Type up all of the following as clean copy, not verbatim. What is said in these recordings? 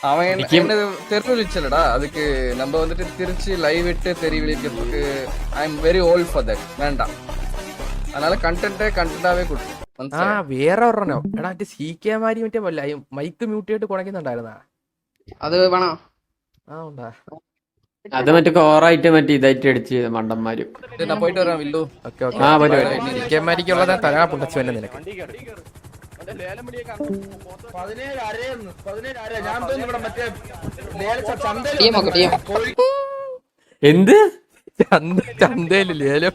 அவன் എനിക്ക് என்ன தெரு விழிச்சலடா, அதுக்கு நம்ம வந்துட்டு திருச்சி லைவ் விட்டு தெரி விழிக்கிறதுக்கு I am very old for that. வேண்டாம். அதனால കണ്ടന്റാവേ കൊടുക്കും. വേറെ ഒരെണ്ണോ എടാ മറ്റേ CK മാരി മറ്റേ മൈക്ക് മ്യൂട്ട് ചെയ്തിട്ട് കുണക്കുന്നുണ്ടായിരുന്നാ? അത് വേണോ? ഉണ്ടാ. അത് മറ്റേ കോറായിട്ട് മറ്റേ ഇതായിട്ട് അടിച്ച് മണ്ടന്മാര്. நான் പോയിട്ട് വരാം വില്ലു. Okay okay. ആ പറ്റും. CK മാരിക്കുള്ളത് തരാ പുണ്ടച്ചു തന്നെ നിനക്ക്. എന്ത് ചന്തയില് ലേലം?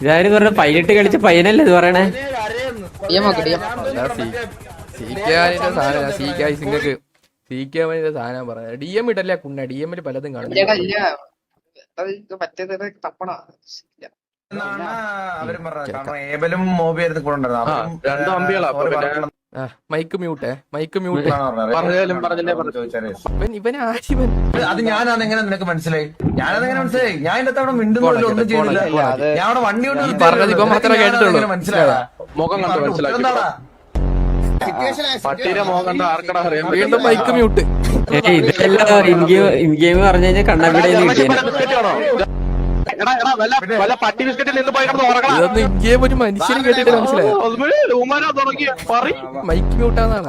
ഇതാരും പറഞ്ഞ പൈലറ്റ് കളിച്ച പയ്യനല്ലേ ഇത് പറയണേ? CK-മാരിന്റെ സാധനം സിംഗക്ക് CK-മാരിന്റെ സാധനം പറയാ. DM ഇടല്ലേ കുണ്ണ, DM പലതും കാണും. മൈക്ക് മ്യൂട്ടേ, മൈക്ക് മ്യൂട്ട്. ഇവൻ ആശിവൻ അത് ഞാനാണെങ്ങനെ നിനക്ക് മനസ്സിലായി? ഞാനതെങ്ങനെ മനസ്സിലായി? ഞാൻ എന്റെ തവണ മിണ്ടുന്നില്ല, ഒന്നും ചെയ്തില്ല. ഞാൻ അവിടെ വണ്ടി കൊണ്ട് പറഞ്ഞത് ഇപ്പൊ മാത്രമേ കേട്ടിട്ടുള്ളൂ. മനസ്സിലായതാ? മുഖം കണ്ട് മനസ്സിലാക്കി. പട്ടിയുടെ മുഖം കണ്ട് ആർക്കടാ അറിയാൻ? വീണ്ടും മൈക്ക് മ്യൂട്ട്. ഇതെല്ലാം ഇൻ ഗെയിം പറഞ്ഞു കഴിഞ്ഞാൽ കണ്ണവിടെ പട്ടി ബിസ്ക്കറ്റിൽ നിന്ന് പോയി കിടന്ന് ഉറങ്ങണം. ഇതൊന്നും ഇന്ത്യയെ ഒരു മനുഷ്യനും കേട്ടിട്ട് മനസ്സിലായോ? മൈക്ക് മ്യൂട്ടാന്നാണ്.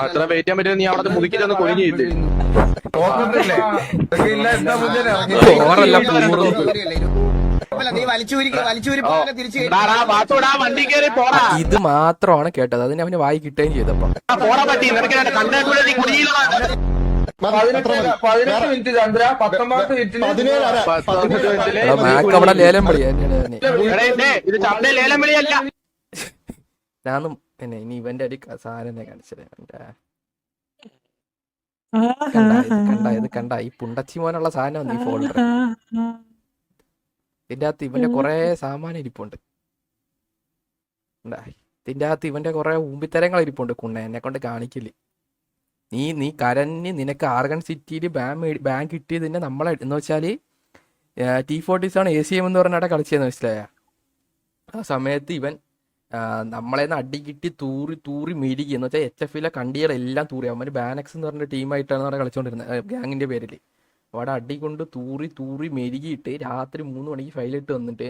അത്ര വെയിറ്റ് ചെയ്യാൻ പറ്റില്ല. നീ അവിടെ മുതുക്കിലൊന്ന് കൊഴിഞ്ഞു ചെയ്ത് ഓറല്ല പൂർണ്ണ. വണ്ടി കയറി പോടാ. ഇത് മാത്രമാണ് കേട്ടത്, അതിന് അവന് വായി കിട്ടുകയും ചെയ്തപ്പോ. പോടാ പറ്റി നിനക്ക് കണ്ടൂടെ നീ കുടിയിലാണ്. 18 മിനിറ്റ് ചന്ദ്ര, 19 മിനിറ്റില് മാക്ക് അവിടെ ലേലം വിളി ഇത് ചന്ത ലേലം വിളിയല്ല. ഞാനും പിന്നെ ഇനി ഇവന്റെ അടി സാധനം കാണിച്ചത്. കണ്ട ഈ പുണ്ടച്ചി മോനുള്ള സാധനം ഈ ഫോൾഡർ. ഇതിന്റെ അകത്ത് ഇവന്റെ കൊറേ സാമാനം ഇരിപ്പുണ്ട്. ഇതിന്റെ അകത്ത് ഇവന്റെ കൊറേ ഊമ്പിത്തരങ്ങൾ ഇരിപ്പുണ്ട്. കുണ്ണ എന്നെ കൊണ്ട് കാണിക്കില്ല. നീ കരഞ്ഞ് നിനക്ക് ആർഗൺ സിറ്റിയിൽ ബാൻ കിട്ടിയത് തന്നെ നമ്മളെ എന്ന് വെച്ചാൽ T40s ACM എന്ന് പറഞ്ഞാൽ കളിച്ചതെന്ന് മനസ്സിലായ? ആ സമയത്ത് ഇവൻ നമ്മളെന്ന് അടി കിട്ടി തൂറി മെരുകി എന്ന് വെച്ചാൽ HF കണ്ടികളെല്ലാം തൂറി. അവന്മാർ ബാനക്സ് എന്ന് പറഞ്ഞ ടീമായിട്ടാണ് അവിടെ കളിച്ചുകൊണ്ടിരുന്നത്, ഗ്യാങ്ങിന്റെ പേരിൽ. അവിടെ അടി കൊണ്ട് തൂറി മെരുകിയിട്ട് രാത്രി 3 മണിക്ക് ഫൈലിട്ട് വന്നിട്ട്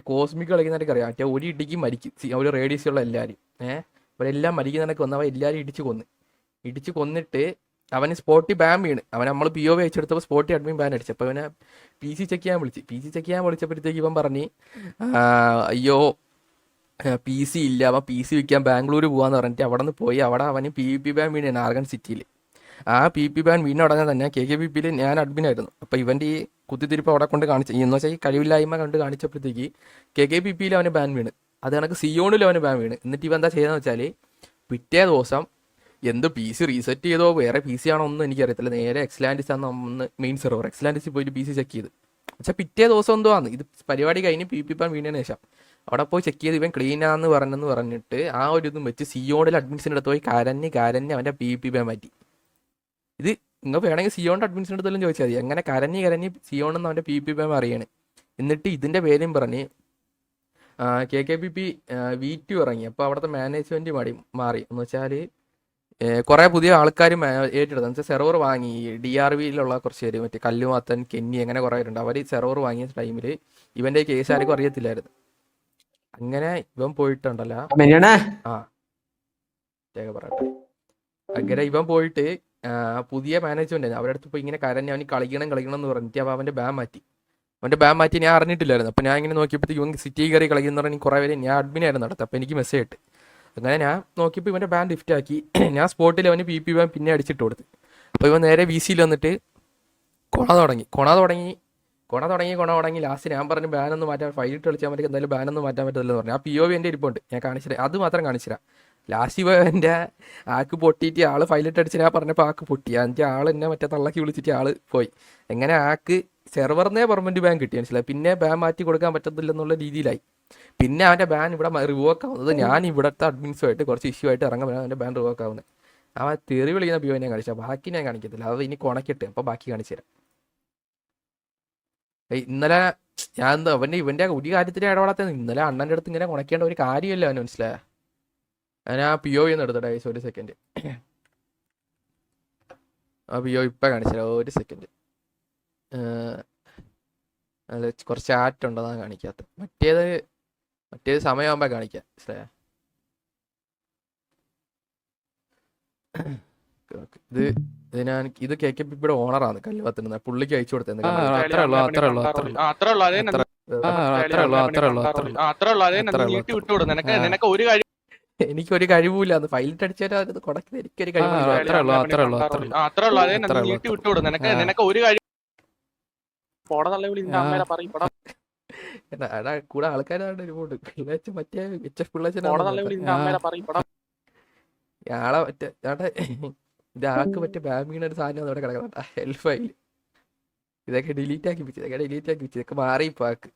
കോസ്മിക് കളിക്കുന്നതൊക്കെ അറിയാം. മറ്റേ ഒരു ഇടിക്ക് മരിക്കും ഒരു റേഡിയസുള്ള എല്ലാവരും. അവരെല്ലാം മരിക്കുന്നതൊക്കെ വന്ന് അവൻ എല്ലാവരും ഇടിച്ച് കൊന്നിട്ട് അവന് സ്പോട്ടി ബാൻ വീണ്. അവൻ നമ്മൾ POV അയച്ചെടുത്തപ്പോൾ സ്പോട്ടി അഡ്മിൻ ബാൻ അടിച്ചു. അപ്പോൾ അവനെ PC ചെക്ക് ചെയ്യാൻ വിളിച്ചപ്പോഴത്തേക്ക് ഇവൻ പറഞ്ഞ് അയ്യോ PC ഇല്ല, അവൻ PC വിൽക്കാൻ ബാംഗ്ലൂർ പോകാന്ന് പറഞ്ഞിട്ട് അവിടെ നിന്ന് പോയി. അവിടെ അവന് PvP ബാൻ വീണാണ് ആർഗൺ സിറ്റിയിൽ. ആ PvP ബാൻ വീണ ഉടനെ തന്നെ KKBPയിൽ ഞാൻ അഡ്മിനായിരുന്നു. അപ്പോൾ ഇവൻ്റെ ഈ കുത്തിത്തിരിപ്പ് അവിടെ കൊണ്ട് കാണിച്ചു എന്ന് വെച്ചാൽ ഈ കഴിവില്ലായ്മ കണ്ട് കാണിച്ചപ്പോഴത്തേക്ക് KKBPയിൽ അവന് ബാൻ വീണ്. അത് കണക്ക് സിയോണിൽ അവന് ബാൻ വീണ്. എന്നിട്ട് ഇവ എന്താ ചെയ്തതെന്ന് വെച്ചാൽ പിറ്റേ ദിവസം എന്ത് PC റീസെറ്റ് ചെയ്തോ വേറെ PC ആണോ ഒന്നും എനിക്കറിയത്തില്ല. നേരെ എക്സ്ലാൻഡിസ് ആണ് ഒന്ന് മെയിൻ സെർവർ, എക്സ്ലാൻഡിസിൽ പോയിട്ട് PC ചെക്ക് ചെയ്ത്. പക്ഷേ പിറ്റേ ദിവസം എന്തോ ആണ് ഇത് പരിപാടി കഴിഞ്ഞ് PvP ബാൻ വീണതിന് ശേഷം അവിടെ പോയി ചെക്ക് ചെയ്ത് ഇവൻ ക്ലീനാന്ന് പറഞ്ഞിട്ട് ആ ഒരു ഇതും വെച്ച് സിയോണിൽ അഡ്മിൻസിൻ്റെ അടുത്ത് പോയി കരഞ്ഞ് അവൻ്റെ PvP ബാൻ മാറ്റി. ഇത് നിങ്ങൾ വേണമെങ്കിൽ സിയോണിൻ്റെ അഡ്മിൻസിൻ്റെ അടുത്തെല്ലാം ചോദിച്ചാൽ മതി. അങ്ങനെ കരഞ്ഞ് സിയോണെന്ന് അവൻ്റെ PvP ബാൻ അറിയാണ്. എന്നിട്ട് ഇതിൻ്റെ പേരും പറഞ്ഞ് KKBP V2 ഇറങ്ങി. അപ്പോൾ അവിടുത്തെ മാനേജ്മെൻറ്റ് മാറി എന്ന് വെച്ചാൽ കുറേ പുതിയ ആൾക്കാർ ഏറ്റെടുത്തു. എന്ന് വെച്ചാൽ സെർവർ വാങ്ങി. DRVയിലുള്ള കുറച്ച് പേര് മറ്റേ കല്ലുമാത്തൻ കെന്നി അങ്ങനെ കുറേ പേരുണ്ട്. അവർ സെർവർ വാങ്ങിയ ടൈമിൽ ഇവൻ്റെ കേസ് ആർക്കും അറിയത്തില്ലായിരുന്നു. അങ്ങനെ ഇവൻ പോയിട്ടുണ്ടല്ലോ പറയട്ടെ. അങ്ങനെ ഇവൻ പോയിട്ട് പുതിയ മാനേജ്മെന്റ് അവരുടെ അടുത്ത് പോയി ഇങ്ങനെ കരഞ്ഞ് അവന് കളിക്കണം എന്ന് പറഞ്ഞിട്ട് അവൻ്റെ ബാൻ മാറ്റി ഞാൻ അറിഞ്ഞിട്ടില്ലായിരുന്നു. അപ്പോൾ ഞാൻ ഇങ്ങനെ നോക്കിയപ്പോഴത്തേക്ക് ഇവൻ സിറ്റി കയറി കളിക്കുന്ന പറഞ്ഞാൽ കുറേ പേര് ഞാൻ അഡ്മിനായിരുന്നു നടത്തുക. അപ്പോൾ എനിക്ക് മെസ്സേജ് ഇട്ട്. അങ്ങനെ ഞാൻ നോക്കിയപ്പോൾ ഇവൻ്റെ ബാൻ ലിഫ്റ്റ് ആക്കി. ഞാൻ സ്പോട്ടിൽ അവന് PvP ബാൻ പിന്നെ അടിച്ചിട്ട് കൊടുത്ത്. അപ്പോൾ ഇവൻ നേരെ VCയിൽ വന്നിട്ട് കൊണ തുടങ്ങി ലാസ്റ്റ് ഞാൻ പറഞ്ഞു ബാനൊന്നും മാറ്റാൻ ഫൈലിട്ട് കളിച്ചാൽ മതി, എന്തായാലും ബാനൊന്നും മാറ്റാൻ പറ്റില്ലെന്ന് പറഞ്ഞു. ആ POV എൻ്റെ ഇരിപ്പുണ്ട്, ഞാൻ കാണിച്ചില്ല, അത് മാത്രം കാണിച്ചില്ല. ലാസ്റ്റ് ഇവ എൻ്റെ ആക്ക് പൊട്ടിയിട്ട് ആൾ ഫൈലിട്ട് അടിച്ച് ഞാൻ പറഞ്ഞപ്പോൾ ആക്ക് പൊട്ടി. എന്നിട്ട് ആൾ എന്നെ മറ്റേ തള്ളക്കി വിളിച്ചിട്ട് ആൾ പോയി. എങ്ങനെ ആക്ക് സെർവറിനെ പെർമനന്റ് ബാൻ കിട്ടി മനസ്സിലായി. പിന്നെ ബാൻ മാറ്റി കൊടുക്കാൻ പറ്റത്തില്ലെന്നുള്ള രീതിയിലായി. പിന്നെ അവൻ്റെ ബാൻ ഇവിടെ റിവോക്ക് ആവുന്നത് ഞാൻ ഇവിടുത്തെ അഡ്മിൻസുമായിട്ട് കുറച്ച് ഇഷ്യൂ ആയിട്ട് ഇറങ്ങുമ്പോൾ അവൻ്റെ ബാൻ റിവോക്ക് ആവുന്നത്. അവൻ തെറി വിളിക്കുന്ന POV ഞാൻ കാണിച്ചാൽ ബാക്കി ഞാൻ കാണിക്കത്തില്ല. അത് ഇനി കൊണക്കിട്ട് അപ്പോൾ ബാക്കി കാണിച്ചു തരാം. ഇന്നലെ ഞാൻ ഇവൻ്റെ ഒരു കാര്യത്തിൽ ഇടപെടാത്ത. ഇന്നലെ അണ്ണൻ്റെ അടുത്ത് ഇങ്ങനെ കൊണക്കേണ്ട ഒരു കാര്യമല്ല അവന് മനസ്സിലായ. ഞാൻ ആ POV ഒന്ന് എടുത്തോട്ടെ ഗൈസ്, ഒരു സെക്കൻഡ്. ആ POV ഇപ്പം കാണിച്ചാലോ, ഒരു സെക്കൻഡ്. അത് കുറച്ച് ആറ്റുണ്ട്, അതാണ് കാണിക്കാത്തത്. മറ്റേത് സമയമാകുമ്പോൾ കാണിക്കാം, മനസ്സിലായോ? ഇത് KKPയുടെ ഓണറാണ് കല്ലുവത്തുന്നത്, പുള്ളിക്ക് അയച്ചു കൊടുത്തത്. എനിക്കൊരു കഴിവില്ല, അത് ഫൈലിട്ട് അടിച്ചാൽ അത് കൊടക്കുന്നത്. എനിക്കൊരു കൂടെ ആൾക്കാരാണ് ഒരുപാട് പിള്ളേച്ച, മറ്റേ HF പിള്ളേച്ചനാളെ മറ്റേ ഇതാക്ക് മറ്റേ ബാമിയുടെ ഒരു സാധനം അവിടെ കിടക്കണ ഹെൽഫൈൽ. ഇതൊക്കെ ഡിലീറ്റ് ആക്കി വെച്ചു, ഇതൊക്കെ മാറി ഇപ്പൊ ആക്ക്.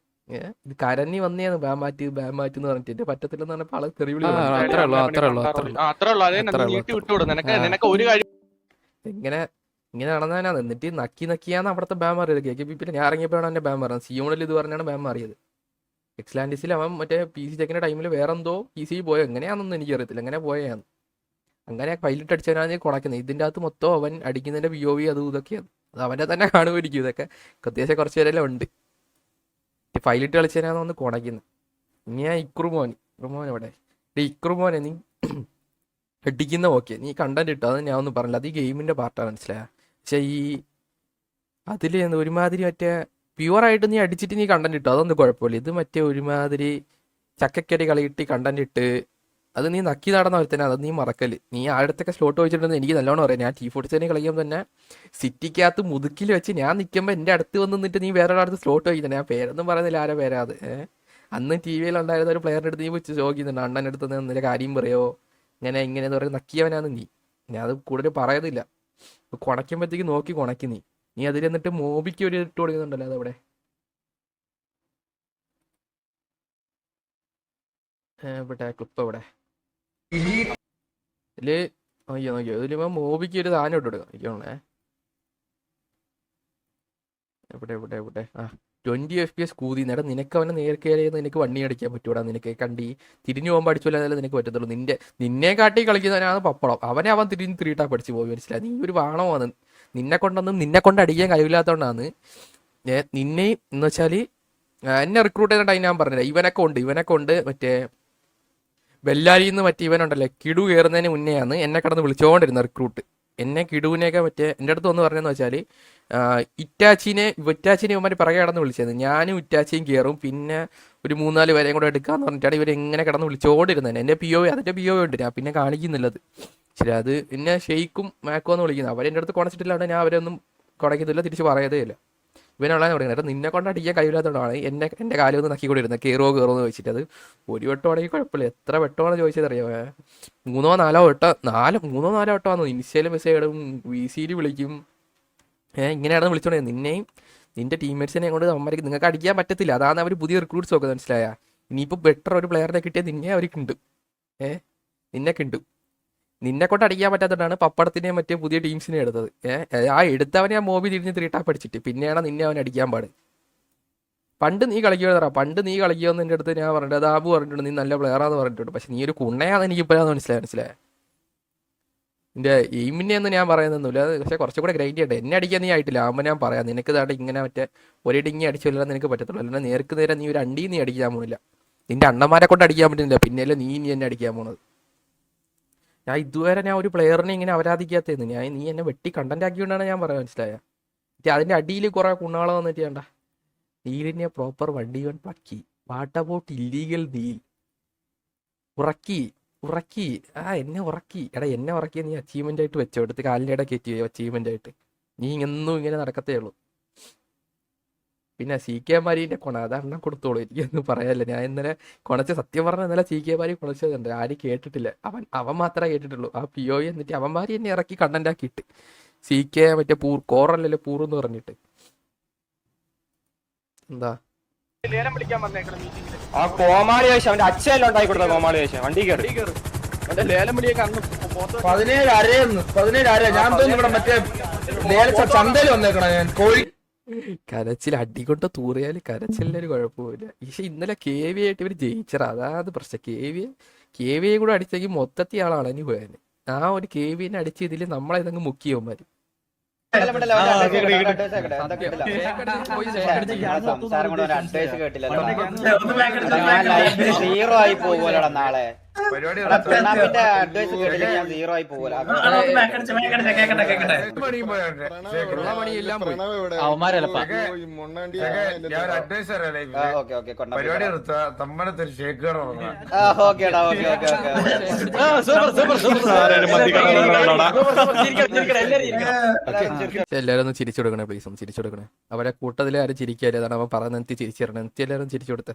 ഇത് കരഞ്ഞി വന്നേന്ന് ബാം മാറ്റി എന്ന് പറഞ്ഞിട്ട് എന്റെ പറ്റത്തില്ലെന്ന് പറഞ്ഞപ്പോ ആള് തെറിവിളി. എങ്ങനെ ഇങ്ങനെ നടന്നാണ്. എന്നിട്ട് നക്കിയാന്ന് അവിടുത്തെ ബാം മാറിയത്. KKP ഞാൻ ഇറങ്ങിയപ്പോഴാണ് എന്റെ ബാം മാറിയത്. സിയോണിൽ ഇത് പറഞ്ഞാണ് ബാം മാറിയത്. എക്സ്ലാൻഡിസിൽ അവൻ മറ്റേ PC ചെക്കിന്റെ ടൈമിൽ വേറെന്തോ PC പോയോ, എങ്ങനെയാണെന്നൊന്നും എനിക്കറിയത്തില്ല, എങ്ങനെ പോയാണ്. അങ്ങനെ ഫൈലിട്ട് അടിച്ചവനാണ് കുടക്കുന്നത്. ഇതിൻ്റെ അകത്ത് മൊത്തം അവൻ അടിക്കുന്നതിന്റെ POV അതും ഇതൊക്കെയാണ്. അത് അവൻ്റെ തന്നെ കാണുമായിരിക്കും. ഇതൊക്കെ അത്യാവശ്യം കുറച്ച് പേരെല്ലാം ഉണ്ട്. ഫൈലിട്ട് കളിച്ചതിനാന്ന് വന്ന് കുടക്കുന്നത്. ഇനി ഞാൻ ഇക്രുമോൻ ഇവിടെ ഇക്രുമോനെ നീ അടിക്കുന്ന ഓക്കെ, നീ കണ്ടന്റ് ഇട്ടോ, അത് ഞാൻ ഒന്നും പറഞ്ഞില്ല. അത് ഈ ഗെയിമിന്റെ പാർട്ടാണ്, മനസ്സിലായ. പക്ഷെ അതിൽ ഒരുമാതിരി മറ്റേ പ്യുവറായിട്ട് നീ അടിച്ചിട്ട് നീ കണ്ടന്റ് ഇട്ടോ, അതൊന്നും കുഴപ്പമില്ല. ഇത് മറ്റേ ഒരുമാതിരി ചക്കക്കരി കളിയിട്ട് കണ്ടന്റ് ഇട്ട് അത് നീ നക്കി നടന്ന ഒരുത്തന്നെ, അത് നീ മറക്കല്. നീ ആഴത്തൊക്കെ സ്ലോട്ട് വെച്ചിട്ടുണ്ടെന്ന് എനിക്ക് നല്ലോണം അറിയാം. ഞാൻ T47 കളിക്കുമ്പോൾ തന്നെ സിറ്റിക്കകത്ത് മുതുക്കിൽ വെച്ച് ഞാൻ നിൽക്കുമ്പോൾ എൻ്റെ അടുത്ത് വന്ന് നിന്നിട്ട് നീ വേറെ ഒരാളടുത്ത് സ്ലോട്ട് വയ്ക്കുന്നത്. ഞാൻ പേരൊന്നും പറയുന്നില്ല, ആരെ പേരാ അത്. അന്ന് TV ഉണ്ടായിരുന്ന ഒരു പ്ലെയറിൻ്റെ അടുത്ത് നീ വെച്ച് ചോദിക്കുന്നുണ്ട്, അണ്ണൻ്റെ അടുത്ത് നിന്നില്ല കാര്യം പറയോ, ഇങ്ങനെയെന്ന് പറയുന്നത് നക്കിയവനാണ് നീ. ഞാൻ അത് കൂടുതൽ പറയുന്നില്ല. കുണയ്ക്കുമ്പോഴത്തേക്ക് നോക്കി കുണക്കി നീ അതിൽ എന്നിട്ട് മോബിക്ക് ഒരു ഇട്ട് കൊടുക്കുന്നുണ്ടല്ലോ. അതവിടെ ക്ലിപ്പ് എവിടെ നോക്കിയോ ഇതിലിപ്പോ മോബിക്ക് ഒരു സാധനം ഇട്ട് കൊടുക്കാം. എനിക്കോണേ എവിടെ 20 FPS കൂതി നേടാ. നിനക്ക് അവനെ നേർക്കേറിയെന്ന് നിനക്ക് വണ്ണി അടിക്കാൻ പറ്റൂടാ. നിനക്ക് തിരിഞ്ഞു പോകുമ്പോൾ അടിച്ചില്ല നിനക്ക് പറ്റത്തുള്ളൂ. നിന്നെ കാട്ടി കളിക്കുന്നവനാണ് പപ്പടം. അവൻ തിരിഞ്ഞ് 3 ടാപ്പ് അടിച്ച് പോയി, മനസ്സിലായി. നീ ഒരു വാണമാണ്. നിന്നെ കൊണ്ട് അടിക്കാൻ കഴിവില്ലാത്തതുകൊണ്ടാണ് നിന്നെ എന്ന് വെച്ചാല് എന്നെ റിക്രൂട്ട് ചെയ്യുന്ന ടൈം ഞാൻ പറഞ്ഞില്ല. ഇവനൊക്കെ ഉണ്ട് മറ്റേ ബെല്ലാരിയിൽ നിന്ന് മറ്റേ ഇവനുണ്ടല്ലേ കിടു കയറുന്നതിന് മുന്നെയാണ് എന്നെ കടന്ന് വിളിച്ചുകൊണ്ടിരുന്ന റിക്രൂട്ട്. എന്നെ കിടുവിനെയൊക്കെ മറ്റേ എൻ്റെ അടുത്ത് ഒന്ന് പറഞ്ഞതെന്ന് വെച്ചാൽ ഇറ്റാച്ചിനെ ഇവന്മാർ പിറകെ കടന്ന് വിളിച്ചത്. ഞാനും ഇറ്റാച്ചിയും കയറും, പിന്നെ ഒരു 3-4 പേരെയും കൂടെ എടുക്കാന്ന് പറഞ്ഞിട്ടാണ് ഇവരെങ്ങനെ കടന്ന് വിളിച്ചുകൊണ്ടിരുന്നത്. എൻ്റെ അതിൻ്റെ POV ഉണ്ട്, ഞാൻ പിന്നെ കാണിക്കുന്നില്ലത്. ശരി, അത് പിന്നെ ഷെയ്ക്കും മാക്കോ എന്ന് വിളിക്കുന്നത്. അവരെൻ്റെ അടുത്ത് കുണച്ചിട്ടില്ലാണ്ട് ഞാൻ അവരൊന്നും കുണയ്ക്കുന്നില്ല, തിരിച്ച് പറയതേ ഇല്ല. ഇവനുള്ളതെന്ന് പറയുന്നത് നിന്നെ കൊണ്ട് അടിക്കാൻ കഴിവില്ലാത്തതുകൊണ്ടാണ് എൻ്റെ കാലം ഒന്ന് നക്കിക്കൊണ്ടിരുന്നത്. കയറുമോ എന്ന് ചോദിച്ചിട്ട്. അത് ഒരു വട്ടമാണെങ്കിൽ കുഴപ്പമില്ല, എത്ര വട്ടമാണ് ചോദിച്ചത് അറിയാമോ? 3-4 വട്ടമാണോ. ഇൻസ്റ്റയിൽ മെസ്സേജ് ഇടും, VCയിൽ വിളിക്കും, ഇങ്ങനെയാണെന്ന് വിളിച്ചോണ്ടേ. നിന്നെയും നിന്റെ ടീംമേറ്റ്സിനെ കൊണ്ട് അമ്മമാർക്ക് നിങ്ങൾക്ക് അടിക്കാൻ പറ്റത്തില്ല. അതാണ് അവർ പുതിയ റിക്രൂട്ട്സ് നോക്കുന്നത്, മനസ്സിലായ. ഇനിയിപ്പോൾ ബെറ്റർ ഒരു പ്ലെയറിനെ കിട്ടിയാൽ നിന്നെ അവർക്കുണ്ട്, നിന്നെ കൊണ്ട് അടിക്കാൻ പറ്റാത്തതുകൊണ്ടാണ് പപ്പടത്തിനെയും മറ്റേ പുതിയ ടീംസിനെ എടുത്തത്. ആ എടുത്തവനെ ആ മോബി തിരിഞ്ഞ് 3 ടാപ്പ് അടിച്ചിട്ട് പിന്നെയാണ് നിന്നെ അവൻ അടിക്കാൻ പാട്. പണ്ട് നീ കളിക്കുമെന്ന് എൻ്റെ അടുത്ത് ഞാൻ പറഞ്ഞിട്ട്, അത് ആബു പറഞ്ഞിട്ടുണ്ട് നീ നല്ല പ്ലെയറാന്ന് പറഞ്ഞിട്ടുണ്ട്. പക്ഷെ നീ ഒരു കുണ്ണയാന്ന് എനിക്കിപ്പോഴാന്ന് മനസ്സിലായ. എൻ്റെ എയിമിനെ ഒന്നും ഞാൻ പറയുന്നൊന്നുമില്ല, പക്ഷെ കുറച്ചുകൂടെ ഗ്രൈൻഡ് ചെയ്യട്ടെ. എന്നെ അടിക്കാൻ നീ ആയിട്ടില്ല, ആകുമ്പോൾ ഞാൻ പറയാം. നിനക്ക് ഇതാണ്ട് ഇങ്ങനെ മറ്റേ ഒരിടിങ്ങി അടിച്ചില്ല നിനക്ക് പറ്റത്തുള്ളൂ. അല്ലാണ്ട് നേർക്ക് നേരെ നീ ഒരു അണ്ടി നീ അടിക്കാൻ പോണില്ല. നിന്റെ അണ്ണന്മാരെ കൊണ്ട് അടിക്കാൻ പറ്റുന്നില്ല, പിന്നെയല്ലേ നീ എന്നെ അടിക്കാൻ പോണത്. ഞാൻ ഇതുവരെ ഒരു പ്ലെയറിനെ ഇങ്ങനെ അപരാധിക്കാത്തതെന്ന്. നീ എന്നെ വെട്ടി കണ്ടന്റ് ആക്കിക്കൊണ്ടാണ് ഞാൻ പറയാൻ, മനസ്സിലായ. അതിൻ്റെ അടിയിൽ കുറെ കുണ്ണാളെ വന്നിട്ട് വേണ്ട നീലിനെ പ്രോപ്പർ വണ്ടി വൺ പ്ലക്കി വാട്ട് അബൌട്ട് ഇല്ലീഗൽ നീൽ ഉറക്കി എന്നെ ഉറക്കി നീ അച്ചീവ്മെന്റ് ആയിട്ട് വെച്ചോ. എടുത്ത് കാലിൻ്റെ ഇട കയറ്റി അച്ചീവ്മെന്റ് ആയിട്ട്. നീ എന്നും ഇങ്ങനെ നടക്കത്തേ ഉള്ളൂ. പിന്നെ CK മാരീൻ്റെ അത് അണ്ണം കൊടുത്തോളൂ, എനിക്കൊന്നും പറയാനില്ല. ഞാൻ ഇന്നലെ സത്യം പറഞ്ഞ ഇന്നലെ CK മാരി കുണച്ചതുണ്ട്, ആരും കേട്ടിട്ടില്ല. അവൻ മാത്രമേ കേട്ടിട്ടുള്ളൂ. ആ POV എന്നിട്ട് അവന്മാരി എന്നെ ഇറക്കി കണ്ടന്റ് ആക്കിയിട്ട് CK മറ്റേ കോറല്ലല്ലേ പൂറെന്ന് പറഞ്ഞിട്ട്. എന്താ ആ കോമാളി ആവശ്യം അവന്റെ അച്ഛനെല്ലാം ഉണ്ടാക്കി കൊടുത്ത കോമാളി ആവശ്യം വണ്ടി കയറി എന്റെ ലേലം വിളിയൊക്കെ അന്ന് 17 ഞാൻ ഇവിടെ മറ്റേ ചന്തയിൽ വന്നേക്കണ ഞാൻ കോഴി കരച്ചിൽ അടികൊണ്ട് തൂറിയാൽ കരച്ചിലൊരു കുഴപ്പമില്ല. പക്ഷെ ഇന്നലെ KV ആയിട്ട് ഇവർ ജയിച്ചറ, അതാണ് പ്രശ്നം. KV കൂടെ അടിച്ചെങ്കിൽ മൊത്തത്തിൽ ആളാണ് ഇനി പോയാല്. ആ ഒരു KVനെ അടിച്ച് ഇതിൽ നമ്മളെ ഇതങ്ങ് മുക്കിയവന്മാര്. സീറോ ആയി പോകൂലടാ നാളെ. പരിപാടി പ്രണാമിന്റെ അഡ്വൈസ് കേട്ടില്ല, ഞാൻ സീറോ ആയി പോകൂല. ഉള്ള പണിയെല്ലാം പോയി. ഞാൻ ഒരു അഡ്വൈസ് അറിയാം. ഓക്കെ ഓക്കെ പരിപാടി നിർത്തുക, തമ്മനത്തെ ഒരു ഷേക്ക് കട തുടങ്ങാം. ഓക്കേടാ ഓക്കെ ഓക്കെ ഓക്കെ. എല്ലാവരും ഒന്ന് ചിരിച്ചു കൊടുക്കണേ പ്ലീസ്, ഒന്ന് ചിരിച്ചു കൊടുക്കണേ. അവരെ കൂട്ടത്തിൽ ആരും ചിരിക്കാല്ലേ, അതാണ് അവൻ പറയുന്നത്. എനിക്ക് ചിരിച്ചു തരണം, എനിക്ക് എല്ലാവരും ചിരിച്ചു കൊടുത്തേ.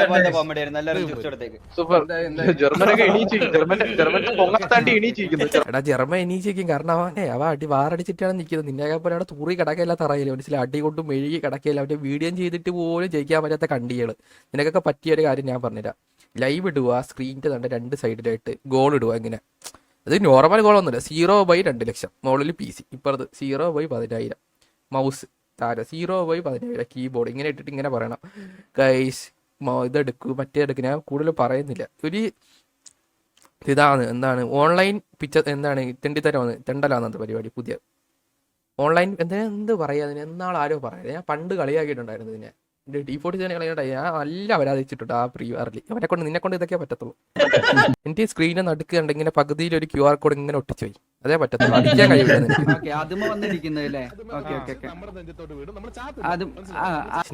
നല്ല കോമഡി ആയിരുന്നു, എല്ലാവരും ചിരിച്ചെടുത്തേക്ക്. എടാ ജർമ്മൻ എണീച്ചിരിക്കും, കാരണം അവൻ അടി വാറടിച്ചിട്ടാണ് നിൽക്കുന്നത്. നിന്നെ പോലെ അവിടെ തൂറി കിടക്കയില്ല, തറയില്ല, മനസ്സിലായി, അടി കൊണ്ട് മെഴുകി കിടക്കയില്ല. അവന്റെ വീഡിയോ ചെയ്തിട്ട് പോലും ജയിക്കാൻ പറ്റാത്ത കണ്ടികള്. നിനക്കൊക്കെ പറ്റിയ ഒരു കാര്യം ഞാൻ പറഞ്ഞുതരാം. ലൈവ് ഇടുക, സ്ക്രീനിന്റെ തന്നെ 2 സൈഡിലായിട്ട് ഗോൾ ഇടുക. ഇങ്ങനെ അത് നോർമൽ ഗോളൊന്നുമില്ല. 0/2 ലക്ഷം മുകളിൽ PC, ഇപ്പുറത്ത് 0/10,000 മൗസ് താര, 0/10,000 കീബോർഡ്. ഇങ്ങനെ ഇട്ടിട്ട് ഇങ്ങനെ പറയണം ഗൈസ് ഇതെടുക്കൂ മറ്റേ എടുക്കും. ഞാൻ കൂടുതൽ പറയുന്നില്ല. ഒരു ഇതാണ് എന്താണ് ഓൺലൈൻ പിക്ചർ, എന്താണ് തെണ്ടലാന്നത് പരിപാടി. പുതിയ ഓൺലൈൻ എന്ത് പറയാ അതിന്, എന്നാളാരോ പറയാം. ഞാൻ പണ്ട് കളിയാക്കിയിട്ടുണ്ടായിരുന്നു ഇതിനെ. എൻ്റെ T47 കളിയാണ്ടായി ഞാൻ നല്ല അവരാധിച്ചിട്ടുണ്ട് ആ പ്രീ വാറിൽ. നിന്നെ കൊണ്ട് ഇതൊക്കെ പറ്റത്തുള്ളൂ. എൻ്റെ സ്ക്രീനെ നടുക്കുണ്ട് ഇങ്ങനെ പകുതിയിൽ ഒരു QR കോഡ് ഇങ്ങനെ ഒട്ടിച്ചു പോയി, അതേ പറ്റത്തുള്ളൂ. അടിക്കാൻ കഴിയില്ല.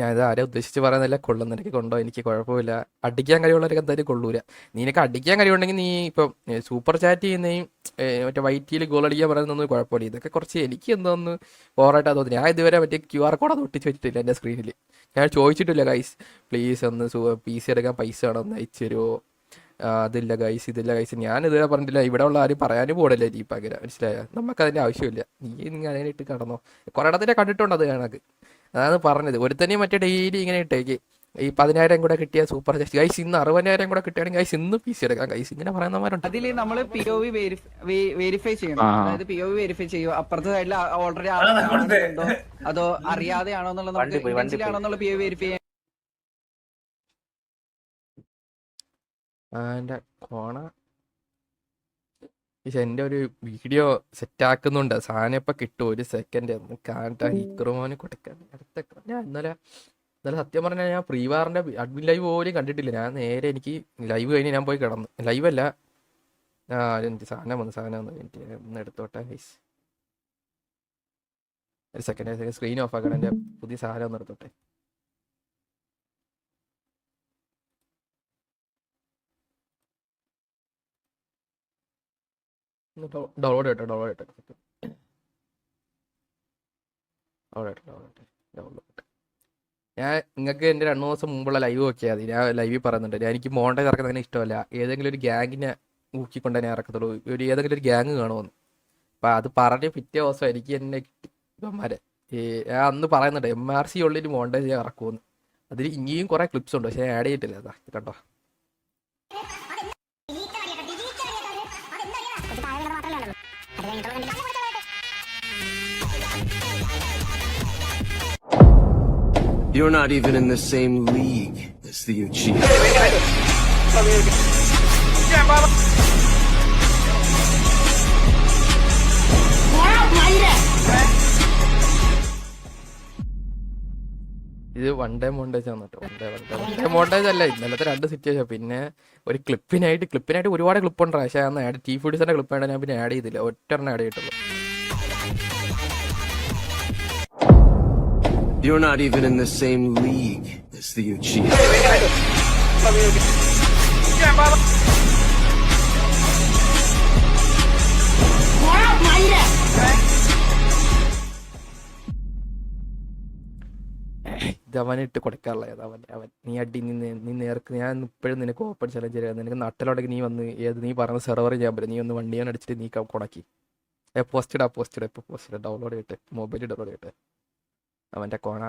ഞാൻ ഇത് ആരെ ഉദ്ദേശിച്ച് പറയുന്നില്ല, കൊള്ളുന്നതിനൊക്കെ കൊണ്ടോ എനിക്ക് കുഴപ്പമില്ല. അടിക്കാൻ കഴിവുള്ളവരൊക്കെ എന്തായാലും കൊള്ളൂല. നിനക്ക് അടിക്കാൻ കഴിവുണ്ടെങ്കിൽ നീ ഇപ്പം സൂപ്പർ ചാറ്റ് ചെയ്യുന്നതും മറ്റേ വൈറ്റിയിൽ ഗോൾ അടിക്കാൻ പറയുന്നൊന്നും കുഴപ്പമില്ല. ഇതൊക്കെ കുറച്ച് എനിക്ക് എന്തോന്ന് ഓവറായിട്ടാണ് തോന്നുന്നത്. ഞാൻ ഇതുവരെ മറ്റേ QR കോഡ് അത് ഒട്ടിച്ച് വെച്ചിട്ടില്ല എൻ്റെ സ്ക്രീനിൽ. ഞാൻ ചോദിച്ചിട്ടില്ല ഗൈസ് പ്ലീസ് ഒന്ന് PC എടുക്കാൻ പൈസ വേണം, ഒന്ന് അയച്ചു തരുമോ. അതില്ല ഗൈസ്, ഇതില്ല ഗൈസ്. ഞാൻ ഇതുവരെ പറഞ്ഞിട്ടില്ല. ഇവിടെ ഉള്ള ആരും പറയാനും പോടില്ല ഈ പകരം, മനസ്സിലായോ. നമുക്കതിൻ്റെ ആവശ്യമില്ല. നീ ഇങ്ങനെ ഇട്ട് കടന്നോ. കുറേ ഇടത്തിനെ കണ്ടിട്ടുണ്ട് അത് കണക്ക്. അതാണ് പറഞ്ഞത്. ഒരുത്തന്നെയും മറ്റേ ഡെയിലി ഇങ്ങനെ ഇട്ടേക്ക് ഈ 10,000 കൂടെ കിട്ടിയ സൂപ്പർ ചാറ്റ് ഗൈസ്, ഇന്ന് 60,000 കൂടെ കിട്ടുകയാണെങ്കിൽ ഗൈസ് ഇന്ന് PC എടുക്കാം ഗൈസ്. ഇങ്ങനെ പറയുന്നവരുണ്ട്. അതിൽ നമ്മൾ POV വെരിഫൈ ചെയ്യണം. അതായത് POV വെരിഫൈ ചെയ്യും. അപ്പുറത്തെ സൈഡിൽ ഓൾറെഡി ഉണ്ടോ അതോ അറിയാതെയാണോ എന്നുള്ളത് നമുക്ക് POV വെരിഫൈ ചെയ്യാം. എൻ്റെ കോണ എൻ്റെ ഒരു വീഡിയോ സെറ്റാക്കുന്നുണ്ട്. സാധനം ഇപ്പം കിട്ടും. 1 സെക്കൻഡ് ഒന്ന് കാണട്ടെ. ഇക്രോമോന് കൊടുക്കാൻ അടുത്ത ഞാൻ ഇന്നലെ സത്യം പറഞ്ഞാൽ ഞാൻ പ്രീ വാറിൻ്റെ അഡ്മിൻ ലൈവ് പോലും കണ്ടിട്ടില്ല. ഞാൻ നേരെ എനിക്ക് ലൈവ് കഴിഞ്ഞ് ഞാൻ പോയി കിടന്നു. ലൈവല്ല, എനിക്ക് സാധനം വന്നു എനിക്ക് ഒന്ന് എടുത്തോട്ടെ ഗൈസ്. 1 സെക്കൻഡ് സ്ക്രീൻ ഓഫ് ആക്കണം. എൻ്റെ പുതിയ സാധനം ഒന്ന് എടുത്തോട്ടെ. ഡൗൺലോഡ് ചെയ്യട്ടെ. ഞാൻ നിങ്ങൾക്ക് എൻ്റെ 2 ദിവസം മുമ്പുള്ള ലൈവ് നോക്കിയാൽ മതി. ഞാൻ ലൈവിൽ പറയുന്നുണ്ട്. എനിക്ക് മോണ്ടേജ് ഇറക്കുന്നതിന് ഇഷ്ടമല്ല. ഏതെങ്കിലും ഒരു ഗ്യാങ്ങിനെ ഊക്കിക്കൊണ്ടേ ഞാൻ ഇറക്കത്തുള്ളൂ. ഏതെങ്കിലും ഒരു ഗ്യാങ് കാണുമെന്ന്. അപ്പം അത് പറഞ്ഞ് പിറ്റേ ദിവസം എനിക്ക് എന്നെ കിട്ടി ഇവന്മാരെ. ഞാൻ അന്ന് പറയുന്നുണ്ട് MRC ഉള്ളിൽ മോണ്ടേജ് ഞാൻ ഇറക്കുമെന്ന്. അതിൽ ഇനിയും കുറേ ക്ലിപ്സ് ഉണ്ട്, പക്ഷേ ആഡ് ചെയ്തിട്ടില്ല. അതാ കണ്ടോ. You're not even in the same league as the Uchiha. ഇത് വൺ ഡേ മോണ്ടേജ് ആണ് കേട്ടോ. വൺ ഡേ മോണ്ടേജ് അല്ല, ഇന്നലത്തെ 2 സിറ്റുവേഷൻ. പിന്നെ ഒരു ക്ലിപ്പിനായിട്ട് ഒരുപാട് ക്ലിപ്പ് ഉണ്ട്. പക്ഷേ അന്ന് T47 ക്ലിപ്പായിട്ട് ഞാൻ പിന്നെ ആഡ് ചെയ്തില്ല. ഒറ്റ ആഡ് ചെയ്തിട്ടുള്ളൂ. You're not even in the same league as the Uchiha. ഇത് അവനിട്ട് കൊടുക്കാറുള്ളത്. അവൻ നീ അടി നീ നേർക്ക്. ഞാൻ ഇപ്പോഴും നിനക്ക് ഓപ്പൺ ചലഞ്ച് ചെയ്യാം. നിനക്ക് നട്ടിലോടൊക്കെ നീ വന്ന് നീ പറഞ്ഞ സെർവർ ചെയ്യാൻ പറ്റും. നീ ഒന്ന് വണ്ടിയാണ് അടിച്ചിട്ട് നീ കൊണക്കി. പോസ്റ്റ് ഡൗൺലോഡ് ചെയ്തിട്ട് മൊബൈലിൽ ഡൗൺലോഡ് ചെയ്തിട്ട് അവൻ്റെ കോണ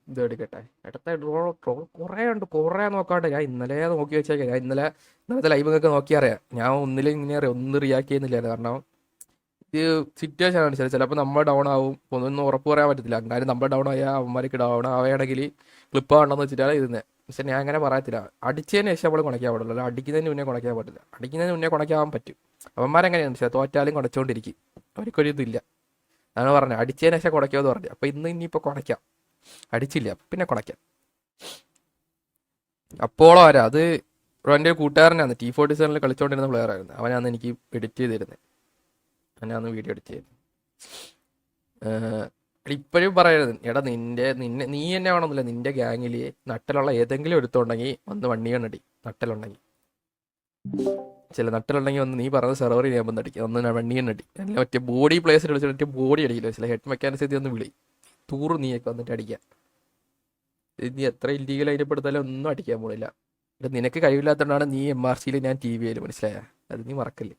ഇത് എടുക്കട്ടെ. അടുത്ത കുറേ നോക്കാണ്ട്. ഞാൻ ഇന്നലെ നോക്കി വെച്ചേക്കാം. ഞാൻ ഇന്നലത്തെ ലൈവ് നിങ്ങൾക്ക് നോക്കിയറിയാം. ഞാൻ ഒന്നും റിയാക്ട് ചെയ്യുന്നില്ല. കാരണം ഇത് സിറ്റുവേഷൻ ആണ് ചിലപ്പോൾ നമ്മൾ ഡൗൺ ആവും, ഒന്നും ഉറപ്പ് പറയാൻ പറ്റത്തില്ല. കാര്യം നമ്മൾ ഡൗൺ ആയാൽ അവന്മാർക്ക് ഡൗൺ ആവുകയാണെങ്കിൽ ക്ലിപ്പ് ആവണമെന്ന് വെച്ചിട്ടാണ് ഇരുന്നത്. പക്ഷെ ഞാൻ അങ്ങനെ പറയത്തില്ല. അടിച്ചതിന് ശേഷം നമ്മൾ കുണയ്ക്കാൻ പാടില്ല, അല്ല അടിക്കുന്നതിന് മുന്നേ കുണയ്ക്കാൻ പാടില്ല. അടിക്കുന്നതിന് മുന്നേ കുണയ്ക്കാൻ പറ്റും. അവന്മാരെങ്ങനെയാണ് പക്ഷേ തോറ്റാലും കുണച്ചുകൊണ്ടിരിക്കും, അവർക്കൊരു ഇതില്ല. അതാണ് പറഞ്ഞത് അടിച്ചതിന് ശേഷം കുണയ്ക്കുമെന്ന് പറഞ്ഞു. അപ്പോൾ ഇനിയിപ്പോൾ കുണയ്ക്കാം, അടിച്ചില്ല പിന്നെ കുണയ്ക്കാം. അപ്പോളോ ആരാ അത് എൻ്റെ ഒരു കൂട്ടുകാരനാണ്, T47 കളിച്ചുകൊണ്ടിരുന്ന പ്ലെയർ ആയിരുന്നു. അവനാണ് എനിക്ക് എഡിറ്റ് ചെയ്തിരുന്നത്, അവനാണ് വീഡിയോ എഡിറ്റ് ചെയ്തത്. ഇപ്പോഴും പറയരുത് എടാ നീ എന്നെ വേണമെന്നില്ല, നിന്റെ ഗ്യാങ്ങിൽ നട്ടലുള്ള ഏതെങ്കിലും എടുത്തുണ്ടെങ്കിൽ ഒന്ന് വണ്ടിയണ്ണടി, നട്ടലുണ്ടെങ്കിൽ ചില നട്ടലുണ്ടെങ്കിൽ ഒന്ന് നീ പറഞ്ഞ സെർവർ ചെയ്യാൻ വന്ന് അടിക്കുക, ഒന്ന് വണ്ടിയണ്ണടി. അല്ല മറ്റേ ബോഡി പ്ലേസിൽ വിളിച്ചിട്ട് മറ്റേ ബോഡി അടിക്കില്ല, ചില ഹെഡ് മെക്കാനിസം ഒന്ന് വിളി തൂറ് നീയൊക്കെ വന്നിട്ട് അടിക്കുക. നീ എത്ര ഇല്ലീഗൽ അതിനെപ്പെടുത്താലും ഒന്നും അടിക്കാൻ പോണില്ല. നിനക്ക് കഴിവില്ലാത്തതുകൊണ്ടാണ് നീ MRC ഞാൻ TV മനസ്സിലായ, അത് നീ മറക്കല്ലേ.